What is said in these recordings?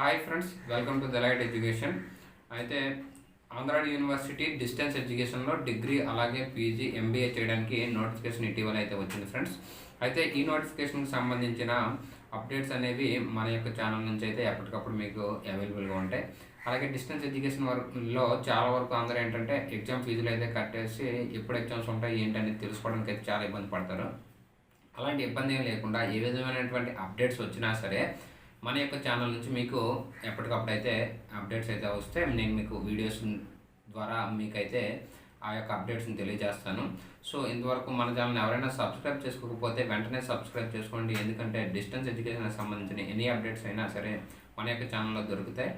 Hi friends, welcome to Delight education. అయితే Andhra university distance ఎడ్యుకేషన్లో degree అలాగే పీజీ ఎంబీఏ చేయడానికి నోటిఫికేషన్ ఇటీవల అయితే వచ్చింది ఫ్రెండ్స్. అయితే ఈ నోటిఫికేషన్కి సంబంధించిన అప్డేట్స్ అనేవి మన యొక్క ఛానల్ నుంచి అయితే ఎప్పటికప్పుడు మీకు అవైలబుల్గా ఉంటాయి. అలాగే డిస్టెన్స్ ఎడ్యుకేషన్ వరకులో చాలా వరకు అందరూ ఏంటంటే ఎగ్జామ్ ఫీజులు అయితే కట్టేసి ఎప్పుడు ఎగ్జామ్స్ ఉంటాయి ఏంటనేది తెలుసుకోవడానికి అయితే చాలా ఇబ్బంది పడతారు. అలాంటి ఇబ్బంది ఏం లేకుండా ఏ విధమైనటువంటి అప్డేట్స్ వచ్చినా సరే మన యొక్క ఛానల్ నుంచి మీకు ఎప్పటికప్పుడు అయితే అప్డేట్స్ అయితే వస్తే నేను మీకు వీడియోస్ ద్వారా మీకైతే ఆ యొక్క అప్డేట్స్ని తెలియజేస్తాను. సో ఇంతవరకు మన ఛానల్ ఎవరైనా సబ్స్క్రైబ్ చేసుకోకపోతే వెంటనే సబ్స్క్రైబ్ చేసుకోండి. ఎందుకంటే డిస్టెన్స్ ఎడ్యుకేషన్కి సంబంధించిన ఎనీ అప్డేట్స్ అయినా సరే మన యొక్క ఛానల్లో దొరుకుతాయి.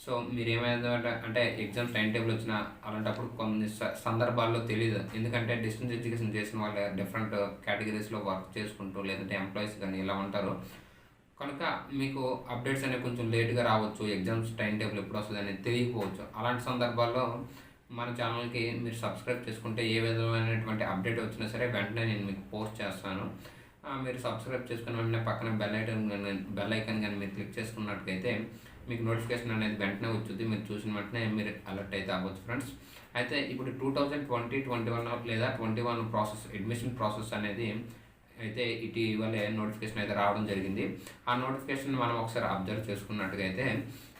సో మీరు ఏమైనా అంటే ఎగ్జామ్స్ టైం టేబుల్ వచ్చినా అలాంటప్పుడు కొన్ని సందర్భాల్లో తెలియదు. ఎందుకంటే డిస్టెన్స్ ఎడ్యుకేషన్ చేసిన వాళ్ళు డిఫరెంట్ కేటగిరీస్లో వర్క్ చేసుకుంటూ లేదంటే ఎంప్లాయీస్ కానీ ఇలా ఉంటారు. కనుక మీకు అప్డేట్స్ అనేవి కొంచెం లేట్గా రావచ్చు. ఎగ్జామ్స్ టైం టేబుల్ ఎప్పుడు వస్తుంది అనేది తెలియకపోవచ్చు. అలాంటి సందర్భాల్లో మన ఛానల్కి మీరు సబ్స్క్రైబ్ చేసుకుంటే ఏ విధమైనటువంటి అప్డేట్ వచ్చినా సరే వెంటనే నేను మీకు పోస్ట్ చేస్తాను. మీరు సబ్స్క్రైబ్ చేసుకున్న వెంటనే పక్కన బెల్ ఐకాన్ కానీ మీరు క్లిక్ చేసుకున్నట్లయితే మీకు నోటిఫికేషన్ అనేది వెంటనే వచ్చుద్ది. మీరు చూసిన వెంటనే మీరు అలర్ట్ అయితే అవ్వచ్చు ఫ్రెండ్స్. అయితే ఇప్పుడు 2020-21 లేదా 21 ప్రాసెస్ అడ్మిషన్ ప్రాసెస్ అనేది అయితే ఇటీవలే నోటిఫికేషన్ అయితే రావడం జరిగింది. ఆ నోటిఫికేషన్ మనం ఒకసారి అబ్జర్వ్ చేసుకున్నట్టుగా అయితే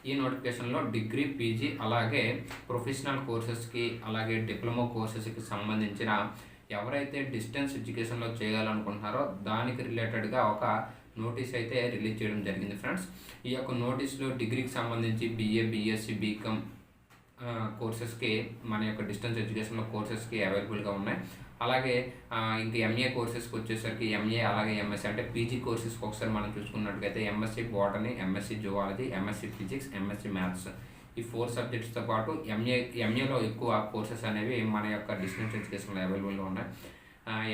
ఈ నోటిఫికేషన్లో డిగ్రీ, పీజీ అలాగే ప్రొఫెషనల్ కోర్సెస్కి అలాగే డిప్లొమా కోర్సెస్కి సంబంధించిన ఎవరైతే డిస్టెన్స్ ఎడ్యుకేషన్లో చేయాలనుకుంటున్నారో దానికి రిలేటెడ్గా ఒక నోటీస్ అయితే రిలీజ్ చేయడం జరిగింది ఫ్రెండ్స్. ఈ యొక్క నోటీస్లో డిగ్రీకి సంబంధించి బీఏ, బీఎస్సీ, బీకామ్ కోర్సెస్కి మన యొక్క డిస్టెన్స్ ఎడ్యుకేషన్లో కోర్సెస్కి అవైలబుల్గా ఉన్నాయి. అలాగే ఇంకా ఎంఏ కోర్సెస్కి వచ్చేసరికి ఎంఏ అలాగే ఎంఎస్సీ అంటే పీజీ కోర్సెస్కి ఒకసారి మనం చూసుకున్నట్టుగైతే MSc botany, MSc zoology, MSc physics, MSc maths ఈ 4 సబ్జెక్ట్స్తో పాటు ఎంఏలో ఎక్కువ కోర్సెస్ అనేవి మన యొక్క డిస్టెన్స్ ఎడ్యుకేషన్లో అవైలబుల్గా ఉన్నాయి.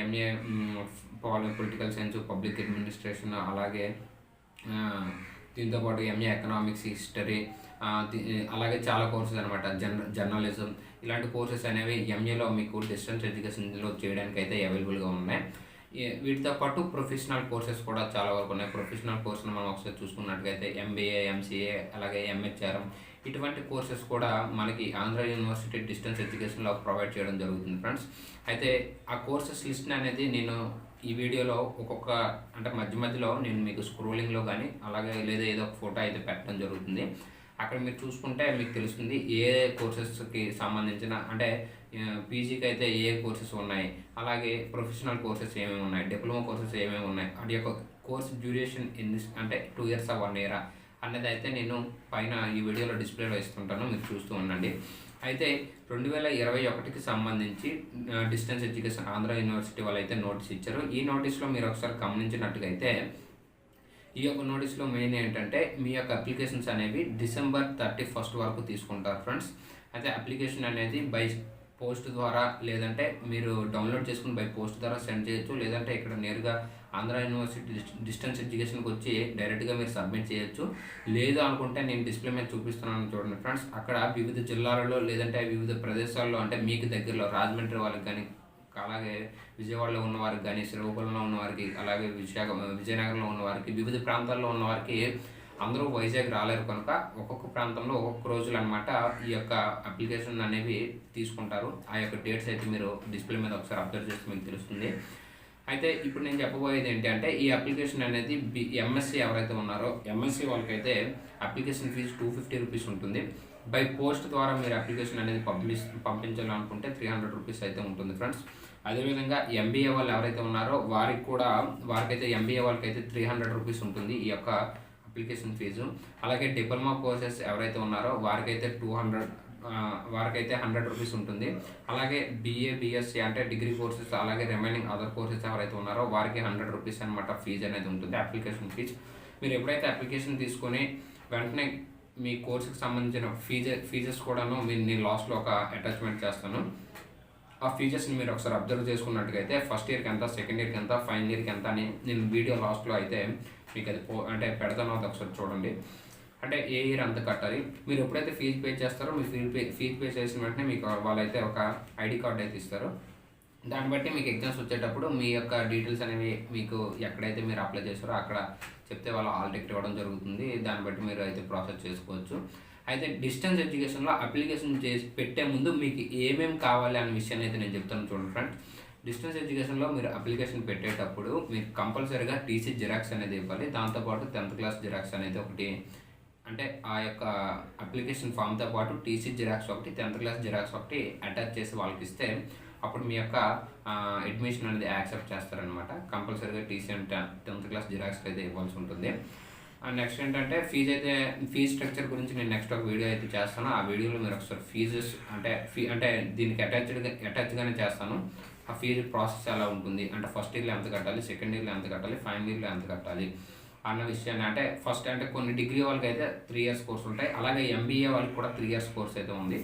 MA political science, public administration అలాగే దీంతోపాటు ఎంఏ ఎకనామిక్స్, హిస్టరీ అలాగే చాలా కోర్సెస్ అనమాట. జర్నలిజం ఇలాంటి కోర్సెస్ అనేవి ఎంఏలో మీకు డిస్టెన్స్ ఎడ్యుకేషన్లో చేయడానికి అయితే అవైలబుల్గా ఉన్నాయి. వీటితో పాటు ప్రొఫెషనల్ కోర్సెస్ కూడా చాలా వరకు ఉన్నాయి. ప్రొఫెషనల్ కోర్సును మనం ఒకసారి చూసుకున్నట్టుగైతే ఎంబీఏ, ఎంసీఏ అలాగే ఎంహెచ్ఆర్ఎం ఇటువంటి కోర్సెస్ కూడా మనకి ఆంధ్ర యూనివర్సిటీ డిస్టెన్స్ ఎడ్యుకేషన్లో ప్రొవైడ్ చేయడం జరుగుతుంది ఫ్రెండ్స్. అయితే ఆ కోర్సెస్ లిస్ట్ అనేది నేను ఈ వీడియోలో ఒక్కొక్క అంటే మధ్యలో నేను మీకు స్క్రోలింగ్లో కానీ అలాగే లేదా ఏదో ఒక ఫోటో అయితే పెట్టడం జరుగుతుంది. అక్కడ మీరు చూసుకుంటే మీకు తెలుస్తుంది ఏ కోర్సెస్కి సంబంధించిన అంటే పీజీకి అయితే ఏ కోర్సెస్ ఉన్నాయి, అలాగే ప్రొఫెషనల్ కోర్సెస్ ఏమేమి ఉన్నాయి, డిప్లొమా కోర్సెస్ ఏమేమి ఉన్నాయి, వాటి యొక్క కోర్స్ డ్యూరేషన్ అంటే 2 years 1 year అనేది అయితే నేను పైన ఈ వీడియోలో డిస్ప్లేలో ఇస్తుంటాను, మీరు చూస్తూ ఉండండి. అయితే 2021కి సంబంధించి డిస్టెన్స్ ఎడ్యుకేషన్ ఆంధ్ర యూనివర్సిటీ వాళ్ళు అయితే నోటీస్ ఇచ్చారు. ఈ నోటీస్లో మీరు ఒకసారి గమనించినట్టుగా అయితే ఈ యొక్క నోటీస్లో మెయిన్ ఏంటంటే మీ యొక్క అప్లికేషన్స్ అనేవి December 31 వరకు తీసుకుంటారు ఫ్రెండ్స్. అయితే అప్లికేషన్ అనేది బై పోస్ట్ ద్వారా లేదంటే మీరు డౌన్లోడ్ చేసుకుని బై పోస్ట్ ద్వారా సెండ్ చేయొచ్చు. లేదంటే ఇక్కడ నేరుగా ఆంధ్ర యూనివర్సిటీ డిస్టెన్స్ ఎడ్యుకేషన్కి వచ్చి డైరెక్ట్గా మీరు సబ్మిట్ చేయొచ్చు. లేదు అనుకుంటే నేను డిస్ప్లే మీద చూపిస్తున్నాను చూడండి ఫ్రెండ్స్. అక్కడ వివిధ జిల్లాలలో లేదంటే వివిధ ప్రదేశాల్లో అంటే మీకు దగ్గరలో రాజమండ్రి వాళ్ళకి కానీ అలాగే విజయవాడలో ఉన్నవారికి కానీ శ్రీకాకుళంలో ఉన్నవారికి అలాగే విజయనగరంలో ఉన్నవారికి వివిధ ప్రాంతాల్లో ఉన్నవారికి అందరూ వైజాగ్ రాలేరు కనుక ఒక్కొక్క ప్రాంతంలో ఒక్కొక్క రోజులు అనమాట ఈ యొక్క అప్లికేషన్ అనేవి తీసుకుంటారు. ఆ యొక్క డేట్స్ అయితే మీరు డిస్ప్లే మీద ఒకసారి అబ్జర్వ్ చేస్తే మీకు తెలుస్తుంది. అయితే ఇప్పుడు నేను చెప్పబోయేది ఏంటి అంటే ఈ అప్లికేషన్ అనేది ఎంఎస్సీ ఎవరైతే ఉన్నారో ఎంఎస్సీ వాళ్ళకైతే అప్లికేషన్ ఫీజు 250 రూపీస్ ఉంటుంది. బై పోస్ట్ ద్వారా మీరు అప్లికేషన్ అనేది పంపించాలనుకుంటే 300 రూపీస్ అయితే ఉంటుంది ఫ్రెండ్స్. అదేవిధంగా ఎంబీఏ వాళ్ళు ఎవరైతే ఉన్నారో వారికైతే ఎంబీఏ వాళ్ళకైతే 300 రూపీస్ ఉంటుంది ఈ యొక్క అప్లికేషన్ ఫీజు. అలాగే డిప్లొమా కోర్సెస్ ఎవరైతే ఉన్నారో వారికైతే 100 రూపీస్ ఉంటుంది. అలాగే బీఏ, బీఎస్సీ అంటే డిగ్రీ కోర్సెస్ అలాగే రిమైనింగ్ అదర్ కోర్సెస్ ఎవరైతే ఉన్నారో వారికి 100 రూపీస్ అనమాట ఫీజు అనేది ఉంటుంది, అప్లికేషన్ ఫీజు. మీరు ఎప్పుడైతే అప్లికేషన్ తీసుకొని వెంటనే మీ కోర్సుకి సంబంధించిన ఫీజెస్ కూడాను నేను లాస్ట్లో ఒక అటాచ్మెంట్ చేస్తాను. ఆ ఫీజెస్ని మీరు ఒకసారి అబ్జర్వ్ చేసుకున్నట్టుగైతే ఫస్ట్ ఇయర్కి ఎంత, సెకండ్ ఇయర్కి ఎంత, ఫైనల్ ఇయర్కి ఎంత అని నేను వీడియో లాస్ట్లో అయితే మీకు అది అంటే పెడతాను, అది ఒకసారి చూడండి. అంటే ఏ ఇయర్ అంత కట్టాలి. మీరు ఎప్పుడైతే ఫీజు పే చేస్తారో మీ ఫీజు పే చేసిన వెంటనే మీకు వాళ్ళైతే ఒక ఐడి కార్డ్ అయితే ఇస్తారు. దాన్ని బట్టి మీకు ఎగ్జామ్స్ వచ్చేటప్పుడు మీ యొక్క డీటెయిల్స్ అనేవి మీకు ఎక్కడైతే మీరు అప్లై చేస్తారో అక్కడ చెప్తే వాళ్ళు ఆల్ టికెట్ ఇవ్వడం జరుగుతుంది. దాన్ని బట్టి మీరు అయితే ప్రాసెస్ చేసుకోవచ్చు. అయితే డిస్టెన్స్ ఎడ్యుకేషన్లో అప్లికేషన్ చేసి పెట్టే ముందు మీకు ఏమేమి కావాలి అనే విషయాన్ని అయితే నేను చెప్తాను చూడండి ఫ్రెండ్స్. డిస్టెన్స్ ఎడ్యుకేషన్లో మీరు అప్లికేషన్ పెట్టేటప్పుడు మీరు కంపల్సరీగా టీసీ జిరాక్స్ అనేది ఇవ్వాలి. దాంతోపాటు 10th క్లాస్ జిరాక్స్ అనేది ఒకటి, అంటే ఆ యొక్క అప్లికేషన్ ఫామ్తో పాటు టీసీ జిరాక్స్ ఒకటి, 10th క్లాస్ జిరాక్స్ ఒకటి అటాచ్ చేసి వాళ్ళకి ఇస్తే అప్పుడు మీ యొక్క అడ్మిషన్ అనేది యాక్సెప్ట్ చేస్తారనమాట. కంపల్సరీగా టీసీ అంటే 10th క్లాస్ జిరాక్స్ అయితే ఇవ్వాల్సి ఉంటుంది. నెక్స్ట్ ఏంటంటే ఫీజ్ స్ట్రక్చర్ గురించి నేను నెక్స్ట్ ఒక వీడియో అయితే చేస్తాను. ఆ వీడియోలో మీరు ఒకసారి ఫీజెస్ అంటే దీనికి అటాచ్గానే చేస్తాను. ఆ ఫీజు ప్రాసెస్ ఎలా ఉంటుంది, అంటే ఫస్ట్ ఇయర్లో ఎంత కట్టాలి, సెకండ్ ఇయర్లో ఎంత కట్టాలి, ఫైనల్ ఇయర్లో ఎంత కట్టాలి అన్న విషయాన్ని, అంటే ఫస్ట్ అంటే కొన్ని డిగ్రీ వాళ్ళకి అయితే 3 years కోర్స్ ఉంటాయి. అలాగే ఎంబీఏ వాళ్ళకి కూడా 3 years కోర్స్ అయితే ఉంది.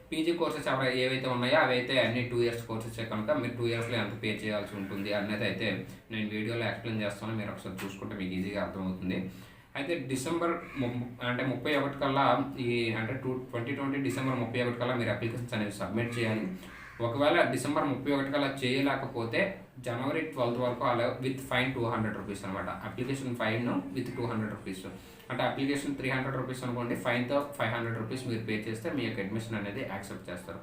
పీజీ కోర్సెస్ ఏవైతే ఉన్నాయో అవి అయితే అన్ని 2 years కోర్సెస్ కనుక మీరు 2 yearsలో ఎంత పే చేయాల్సి ఉంటుంది అనేది అయితే నేను వీడియోలో ఎక్స్ప్లెయిన్ చేస్తాను. మీరు ఒకసారి చూసుకుంటే మీకు ఈజీగా అర్థమవుతుంది. అయితే డిసెంబర్ 31 కల్లా అంటే 2020 డిసెంబర్ 31 కల్లా మీరు అప్లికేషన్స్ అనేవి సబ్మిట్ చేయాలి. ఒకవేళ డిసెంబర్ 31 కల్లా చేయలేకపోతే జనవరి 12 వరకు అలా విత్ ఫైన్ 200 రూపీస్ అనమాట. అప్లికేషన్ ఫైన్ విత్ 200 రూపీస్, అంటే అప్లికేషన్ 300 రూపీస్ అనుకోండి, ఫైన్తో 500 రూపీస్ మీరు పే చేస్తే మీ యొక్క అడ్మిషన్ అనేది యాక్సెప్ట్ చేస్తారు.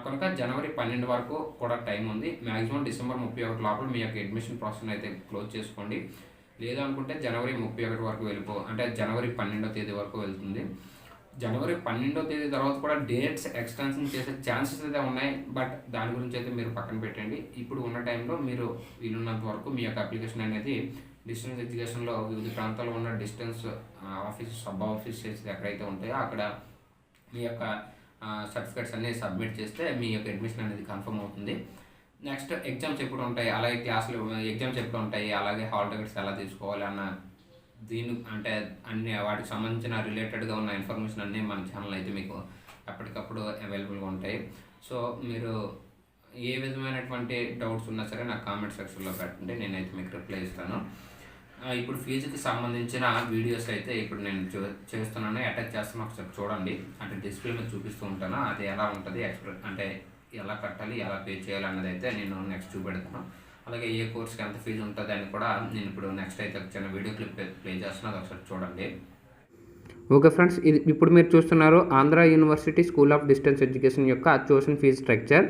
కనుక జనవరి 12 వరకు కూడా టైం ఉంది. మ్యాక్సిమం డిసెంబర్ 31 లోపల మీ యొక్క అడ్మిషన్ ప్రాసెస్ అయితే క్లోజ్ చేసుకోండి. లేదనుకుంటే జనవరి 31 వరకు అంటే జనవరి 12వ తేదీ వరకు వెళ్తుంది. జనవరి 12వ తేదీ తర్వాత కూడా డేట్స్ ఎక్స్టెన్షన్ చేసే ఛాన్సెస్ అయితే ఉన్నాయి. బట్ దాని గురించి అయితే మీరు పక్కన పెట్టండి. ఇప్పుడు ఉన్న టైంలో మీరు వీలున్నంత వరకు మీ యొక్క అప్లికేషన్ అనేది డిస్టెన్స్ ఎడ్యుకేషన్లో వివిధ ప్రాంతాల్లో ఉన్న డిస్టెన్స్ ఆఫీస్, సబ్ ఆఫీసెస్ ఎక్కడైతే ఉంటాయో అక్కడ మీ యొక్క సర్టిఫికేట్స్ అన్నీ సబ్మిట్ చేస్తే మీ యొక్క అడ్మిషన్ అనేది కన్ఫర్మ్ అవుతుంది. నెక్స్ట్ ఎగ్జామ్స్ ఎప్పుడు ఉంటాయి, అలాగే క్లాసులు ఎగ్జామ్స్ ఎప్పుడు ఉంటాయి, అలాగే హాల్ టికెట్స్ ఎలా తీసుకోవాలి అన్న అంటే అన్ని వాటికి సంబంధించిన రిలేటెడ్గా ఉన్న ఇన్ఫర్మేషన్ అన్నీ మన ఛానల్ అయితే మీకు ఎప్పటికప్పుడు అవైలబుల్గా ఉంటాయి. సో మీరు ఏ విధమైనటువంటి డౌట్స్ ఉన్నా సరే నాకు కామెంట్ సెక్షన్లో పెట్టండి, నేనైతే మీకు రిప్లై ఇస్తాను. ఇప్పుడు ఫీజుకి సంబంధించిన వీడియోస్ అయితే ఇప్పుడు నేను చేస్తున్నాను, అటాచ్ చేస్తాను, ఒకసారి చూడండి. అంటే డిస్ప్లే మీద చూపిస్తూ ఉంటాను, అది ఎలా ఉంటుంది అంటే ఎలా కట్టాలి, ఎలా పే చేయాలి అన్నది అయితే నేను నెక్స్ట్ చూపెడతాను. అలాగే ఏ కోర్స్కి ఎంత ఫీజు ఉంటుంది అని కూడా నేను ఇప్పుడు నెక్స్ట్ అయితే చిన్న వీడియో క్లిప్ ప్లే చేస్తున్నాను, అది ఒకసారి చూడండి. ఓకే ఫ్రెండ్స్, ఇది ఇప్పుడు మీరు చూస్తున్నారు Andhra university school of distance education యొక్క ట్యూషన్ ఫీజ్ స్ట్రక్చర్.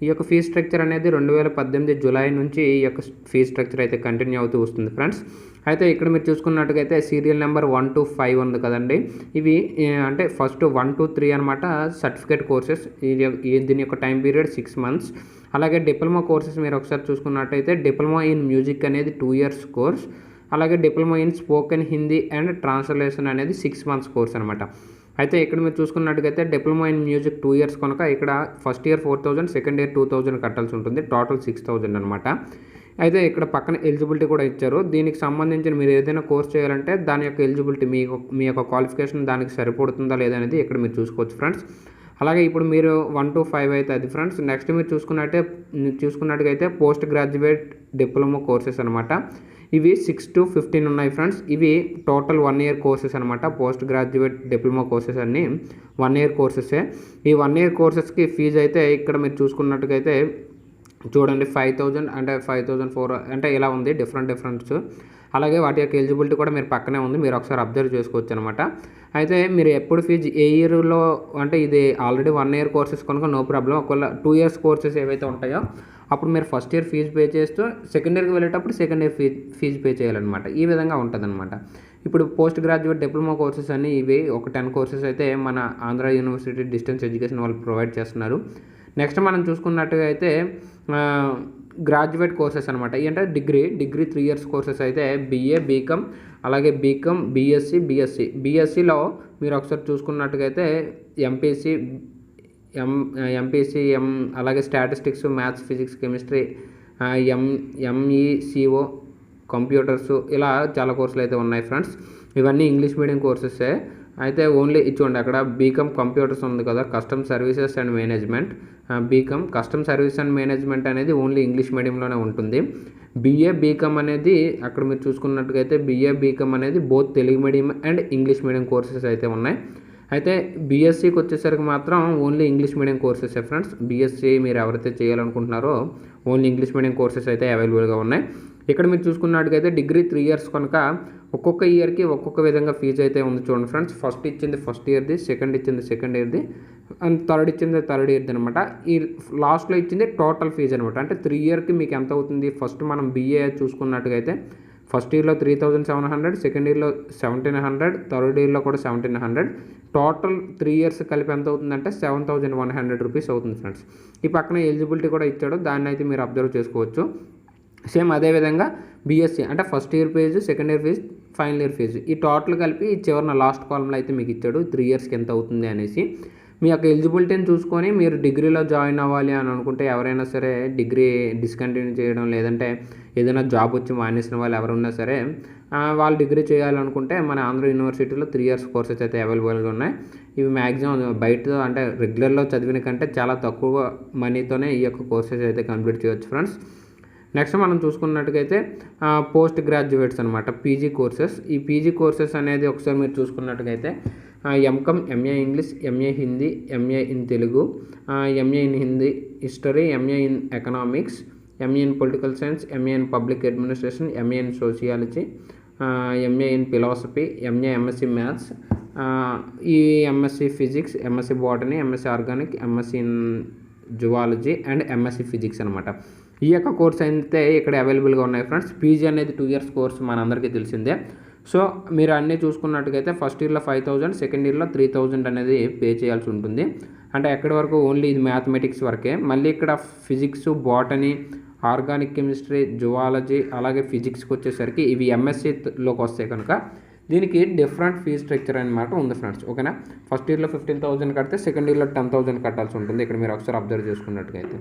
ఈ యొక్క ఫీజ్ స్ట్రక్చర్ అనేది 2018 జూలై నుంచి ఈ యొక్క ఫీజ్ స్ట్రక్చర్ అయితే కంటిన్యూ అవుతూ వస్తుంది ఫ్రెండ్స్. అయితే ఇక్కడ మీరు చూసుకున్నట్టుగైతే సీరియల్ నెంబర్ 1 to 5 ఉంది కదండి. ఇవి అంటే ఫస్ట్ 1 to 3 అనమాట సర్టిఫికేట్ కోర్సెస్. దీని యొక్క టైం పీరియడ్ 6 months. అలాగే డిప్లొమా కోర్సెస్ మీరు ఒకసారి చూసుకున్నట్టయితే డిప్లొమా ఇన్ మ్యూజిక్ అనేది 2 years కోర్స్. అలాగే diploma in spoken Hindi and translation అనేది 6 months కోర్స్ అనమాట. అయితే ఇక్కడ మీరు చూసుకున్నట్టుగైతే డిప్లొమా ఇన్ మ్యూజిక్ 2 years కనుక ఇక్కడ ఫస్ట్ ఇయర్ 4000, సెకండ్ ఇయర్ 2000 కట్టాల్సి ఉంటుంది, టోటల్ 6000 అనమాట. అయితే ఇక్కడ పక్కన ఎలిజిబిలిటీ కూడా ఇచ్చారు. దీనికి సంబంధించిన మీరు ఏదైనా కోర్స్ చేయాలంటే దాని యొక్క ఎలిజిబిలిటీ మీ యొక్క క్వాలిఫికేషన్ దానికి సరిపడుతుందా లేదా అనేది ఇక్కడ మీరు చూసుకోవచ్చు ఫ్రెండ్స్. అలాగే ఇప్పుడు మీరు 1 to 5 అయితే అది ఫ్రెండ్స్. నెక్స్ట్ మీరు చూసుకున్నట్టుగైతే పోస్ట్ గ్రాడ్యుయేట్ డిప్లొమా కోర్సెస్ అనమాట. ఇవి 6 to 15 ఉన్నాయి ఫ్రెండ్స్. ఇవి టోటల్ 1 year కోర్సెస్ అనమాట. పోస్ట్ గ్రాడ్యుయేట్ డిప్లొమా కోర్సెస్ అన్నీ 1 year కోర్సెసే. ఈ 1 year కోర్సెస్కి ఫీజు అయితే ఇక్కడ మీరు చూసుకున్నట్టుగైతే చూడండి 5000 అంటే 5004 అంటే ఇలా ఉంది డిఫరెంట్స్. అలాగే వాటి యొక్క ఎలిజిబిలిటీ కూడా మీరు పక్కనే ఉంది, మీరు ఒకసారి అబ్జర్వ్ చేసుకోవచ్చు అనమాట. అయితే మీరు ఎప్పుడు ఫీజు ఏ ఇయర్లో అంటే ఇది ఆల్రెడీ 1 year కోర్సెస్ కనుక నో ప్రాబ్లం. ఒకవేళ 2 years కోర్సెస్ ఏవైతే ఉంటాయో అప్పుడు మీరు ఫస్ట్ ఇయర్ ఫీజు పే చేస్తూ సెకండ్ ఇయర్కి వెళ్ళేటప్పుడు సెకండ్ ఇయర్ ఫీజు పే చేయాలన్నమాట. ఈ విధంగా ఉంటుందన్నమాట. ఇప్పుడు పోస్ట్ గ్రాడ్యుయేట్ డిప్లొమా కోర్సెస్ అన్నీ ఇవి ఒక 10 courses అయితే మన ఆంధ్ర యూనివర్సిటీ డిస్టెన్స్ ఎడ్యుకేషన్ వాళ్ళు ప్రొవైడ్ చేస్తున్నారు. నెక్స్ట్ మనం చూసుకున్నట్టుగా అయితే గ్రాడ్యుయేట్ కోర్సెస్ అనమాట. అంటే డిగ్రీ 3 years కోర్సెస్ అయితే BA, BCom, అలాగే BCom, BSc, BScలో మీరు ఒకసారి చూసుకున్నట్టుగా అయితే ఎంపీసీ, అలాగే statistics, maths, physics, chemistry, MECO, computers, ఇలా చాలా కోర్సులు అయితే ఉన్నాయి ఫ్రెండ్స్. ఇవన్నీ ఇంగ్లీష్ మీడియం కోర్సెసే. అయితే ఓన్లీ ఇచ్చుకోండి అక్కడ BCom కంప్యూటర్స్ ఉంది కదా, custom services and management. BCom custom service and management అనేది ఓన్లీ ఇంగ్లీష్ మీడియంలోనే ఉంటుంది. BA, BCom అనేది అక్కడ మీరు చూసుకున్నట్టుగా అయితే BA, BCom అనేది both Telugu medium and English medium courses అయితే ఉన్నాయి. అయితే బీఎస్సీకి వచ్చేసరికి మాత్రం only English medium courses friends. BSc మీరు ఎవరైతే చేయాలనుకుంటున్నారో ఓన్లీ ఇంగ్లీష్ మీడియం కోర్సెస్ అయితే అవైలబుల్గా ఉన్నాయి. ఇక్కడ మీరు చూసుకున్నట్టుగైతే డిగ్రీ 3 ఇయర్స్ కనుక ఒక్కొక్క ఇయర్కి ఒక్కొక్క విధంగా ఫీజు అయితే ఉంది చూడండి ఫ్రెండ్స్. ఫస్ట్ ఇచ్చింది ఫస్ట్ ఇయర్ది, సెకండ్ ఇచ్చింది సెకండ్ ఇయర్ది, అండ్ థర్డ్ ఇచ్చింది థర్డ్ ఇయర్ది అనమాట. ఈ లాస్ట్లో ఇచ్చింది టోటల్ ఫీజు అనమాట. అంటే 3 ఇయర్కి మీకు ఎంత అవుతుంది, ఫస్ట్ మనం బీఏ చూసుకున్నట్టుగా అయితే ఫస్ట్ ఇయర్లో 3700, సెకండ్ ఇయర్లో 1700, థర్డ్ ఇయర్లో కూడా 1700, టోటల్ 3 ఇయర్స్ కలిపి ఎంత అవుతుందంటే 7100 రూపీస్ అవుతుంది ఫ్రెండ్స్. ఈ పక్కన ఎలిజిబిలిటీ కూడా ఇచ్చాడు, దాన్ని అయితే మీరు అబ్జర్వ్ చేసుకోవచ్చు. సేమ్ అదేవిధంగా బీఎస్సీ అంటే first year fee, second year fee, final year fee ఈ టోటల్ కలిపి చివరిన లాస్ట్ కాలంలో అయితే మీకు ఇచ్చాడు 3 ఇయర్స్కి ఎంత అవుతుంది అనేసి. మీ యొక్క ఎలిజిబిలిటీని చూసుకొని మీరు డిగ్రీలో జాయిన్ అవ్వాలి అని అనుకుంటే ఎవరైనా సరే డిగ్రీ డిస్కంటిన్యూ చేయడం లేదంటే ఏదైనా జాబ్ వచ్చి మానేసిన వాళ్ళు ఎవరున్నా సరే వాళ్ళు డిగ్రీ చేయాలనుకుంటే మన ఆంధ్ర యూనివర్సిటీలో 3 ఇయర్స్ కోర్సెస్ అయితే అవైలబుల్గా ఉన్నాయి. ఇవి మ్యాక్సిమం బయట అంటే రెగ్యులర్లో చదివిన కంటే చాలా తక్కువ మనీతోనే ఈ యొక్క కోర్సెస్ అయితే కంప్లీట్ చేయవచ్చు ఫ్రెండ్స్. నెక్స్ట్ మనం చూసుకున్నట్టుగైతే పోస్ట్ గ్రాడ్యుయేట్స్ అనమాట, పీజీ కోర్సెస్. ఈ పీజీ కోర్సెస్ అనేది ఒకసారి మీరు చూసుకున్నట్టుగైతే MCom, MA English, MA Hindi, MA in Telugu, MA in Hindi history, MA in economics, MA in political science, MA in public administration, MA in sociology, MA in philosophy, MA MSc maths, ఈ MSc physics, MSc botany, MSc organic, MSc in zoology and MSc physics అనమాట. ఈ యొక్క course అయితే ఇక్కడ అవైలబుల్గా ఉన్నాయి friends. PG అనేది 2 years course మనందరికీ తెలిసిందే. సో మీరు అన్నీ చూసుకున్నట్టుగైతే ఫస్ట్ ఇయర్లో 5000, సెకండ్ ఇయర్లో 3000 అనేది పే చేయాల్సి ఉంటుంది. అంటే ఎక్కడి వరకు ఓన్లీ ఇది మ్యాథమెటిక్స్ వరకే. మళ్ళీ ఇక్కడ physics, botany, organic chemistry, zoology అలాగే ఫిజిక్స్కి వచ్చేసరికి ఇవి ఎంఎస్సీలోకి వస్తాయి కనుక దీనికి డిఫరెంట్ ఫీజ్ స్ట్రక్చర్ అనమాట ఉంది ఫ్రెండ్స్. ఓకేనా, ఫస్ట్ ఇయర్లో 15,000 కడితే సెకండ్ ఇయర్లో 10,000 కట్టాల్సి ఉంటుంది. ఇక్కడ మీరు ఒకసారి అబ్జర్వ్ చేసుకున్నట్టుగైతే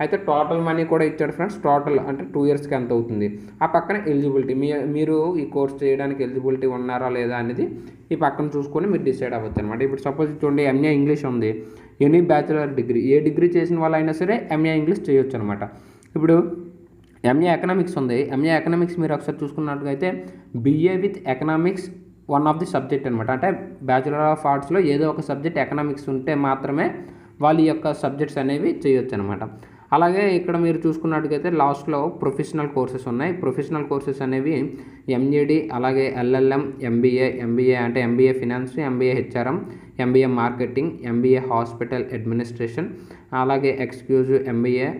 అయితే టోటల్ మనీ కూడా ఇచ్చాడు ఫ్రెండ్స్. టోటల్ అంటే 2 ఇయర్స్కి ఎంత అవుతుంది, ఆ పక్కన ఎలిజిబిలిటీ మీరు ఈ కోర్స్ చేయడానికి ఎలిజిబిలిటీ ఉన్నారా లేదా అనేది ఈ పక్కన చూసుకొని మీరు డిసైడ్ అవ్వచ్చు అనమాట. ఇప్పుడు సపోజ్ చూడండి ఎంఏ ఇంగ్లీష్ ఉంది, ఎనీ బ్యాచిలర్ డిగ్రీ ఏ డిగ్రీ చేసిన వాళ్ళైనా సరే ఎంఏ ఇంగ్లీష్ చేయొచ్చు అనమాట. ఇప్పుడు ఎంఏ ఎకనామిక్స్ ఉంది, ఎంఏ ఎకనామిక్స్ మీరు ఒకసారి చూసుకున్నట్టుగా అయితే BA with economics one of the subject అనమాట. అంటే బ్యాచులర్ ఆఫ్ ఆర్ట్స్లో ఏదో ఒక సబ్జెక్ట్ ఎకనామిక్స్ ఉంటే మాత్రమే వాళ్ళ యొక్క సబ్జెక్ట్స్ అనేవి చేయొచ్చు అనమాట. అలాగే ఇక్కడ మీరు చూసుకున్నట్టుగైతే లాస్ట్లో ప్రొఫెషనల్ కోర్సెస్ ఉన్నాయి. ప్రొఫెషనల్ కోర్సెస్ అనేవి ఎంఏడి, అలాగే ఎల్ఎల్ఎం, ఎంబీఏ అంటే MBA finance, MBA HRM, MBA marketing, MBA hospital administration, అలాగే ఎక్స్క్యూజివ్ ఎంబీఏ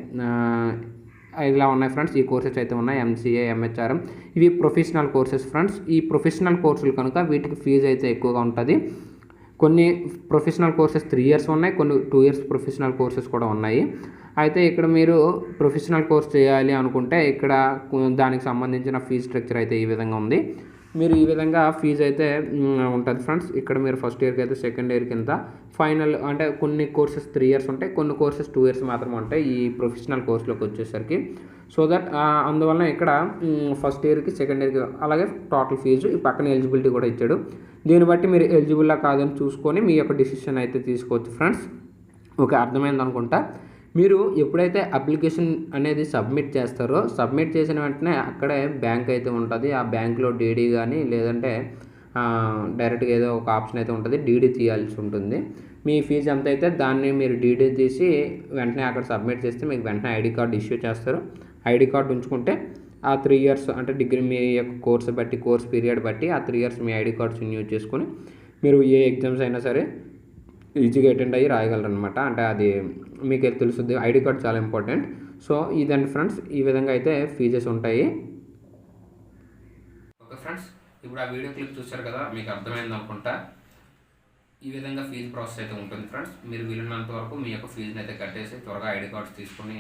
ఇలా ఉన్నాయి ఫ్రెండ్స్. ఈ కోర్సెస్ అయితే ఉన్నాయి, ఎంసీఏ, ఎంహెచ్ఆర్ఎం. ఇవి ప్రొఫెషనల్ కోర్సెస్ ఫ్రెండ్స్. ఈ ప్రొఫెషనల్ కోర్సులు కనుక వీటికి ఫీజు అయితే ఎక్కువగా ఉంటుంది. కొన్ని ప్రొఫెషనల్ కోర్సెస్ 3 ఇయర్స్ ఉన్నాయి, కొన్ని 2 ఇయర్స్ ప్రొఫెషనల్ కోర్సెస్ కూడా ఉన్నాయి. అయితే ఇక్కడ మీరు ప్రొఫెషనల్ కోర్స్ చేయాలి అనుకుంటే ఇక్కడ దానికి సంబంధించిన ఫీజ్ స్ట్రక్చర్ అయితే ఈ విధంగా ఉంది. మీరు ఈ విధంగా ఫీజు అయితే ఉంటుంది ఫ్రెండ్స్. ఇక్కడ మీరు ఫస్ట్ ఇయర్కి అయితే సెకండ్ ఇయర్కి ఎంత, ఫైనల్ అంటే కొన్ని కోర్సెస్ 3 ఇయర్స్ ఉంటాయి, కొన్ని కోర్సెస్ 2 ఇయర్స్ మాత్రమే ఉంటాయి ఈ ప్రొఫెషనల్ కోర్సులోకి వచ్చేసరికి. సో దట్ అందువలన ఇక్కడ ఫస్ట్ ఇయర్కి సెకండ్ ఇయర్కి అలాగే టోటల్ ఫీజు ఈ పక్కన ఎలిజిబిలిటీ కూడా ఇచ్చాడు. దీన్ని బట్టి మీరు ఎలిజిబుల్లా కాదని చూసుకొని మీ యొక్క డిసిషన్ అయితే తీసుకోవచ్చు ఫ్రెండ్స్. ఓకే, అర్థమైంది అనుకుంటా. మీరు ఎప్పుడైతే అప్లికేషన్ అనేది సబ్మిట్ చేస్తారో సబ్మిట్ చేసిన వెంటనే అక్కడే బ్యాంక్ అయితే ఉంటుంది. ఆ బ్యాంక్లో డీడీ కానీ లేదంటే డైరెక్ట్గా ఏదో ఒక ఆప్షన్ అయితే ఉంటుంది, డీడీ తీయాల్సి ఉంటుంది. మీ ఫీజు ఎంత అయితే దాన్ని మీరు డీడీ తీసి వెంటనే అక్కడ సబ్మిట్ చేస్తే మీకు వెంటనే ఐడి కార్డు ఇష్యూ చేస్తారు. ఐడి కార్డు ఉంచుకుంటే ఆ 3 ఇయర్స్ అంటే డిగ్రీ మీ యొక్క కోర్స్ బట్టి, కోర్స్ పీరియడ్ బట్టి ఆ 3 ఇయర్స్ మీ ఐడి కార్డ్స్ యూజ్ చేసుకొని మీరు ఏ ఎగ్జామ్స్ అయినా సరే ఈజీగా అటెండ్ అయ్యి రాయగలరు అనమాట. అంటే అది మీకు తెలుస్తుంది, ఐడి కార్డ్ చాలా ఇంపార్టెంట్. సో ఇదండి ఫ్రెండ్స్, ఈ విధంగా అయితే ఫీజెస్ ఉంటాయి. ఓకే ఫ్రెండ్స్, ఇప్పుడు ఆ వీడియో క్లిప్ చూశారు కదా, మీకు అర్థమైంది అనుకుంటా. ఈ విధంగా ఫీజు ప్రాసెస్ అయితే ఉంటుంది ఫ్రెండ్స్. మీరు వీలున్నంత వరకు మీ యొక్క ఫీజుని అయితే కట్టేసి త్వరగా ఐడి కార్డ్స్ తీసుకొని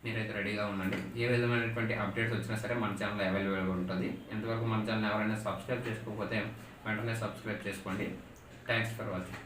మీరైతే రెడీగా ఉండండి. ఏ విధమైనటువంటి అప్డేట్స్ వచ్చినా సరే మన ఛానల్ అవైలబుల్గా ఉంటుంది. ఎంతవరకు మన ఛానల్ ఎవరైనా సబ్స్క్రైబ్ చేసుకోకపోతే వెంటనే సబ్స్క్రైబ్ చేసుకోండి. Thanks for watching.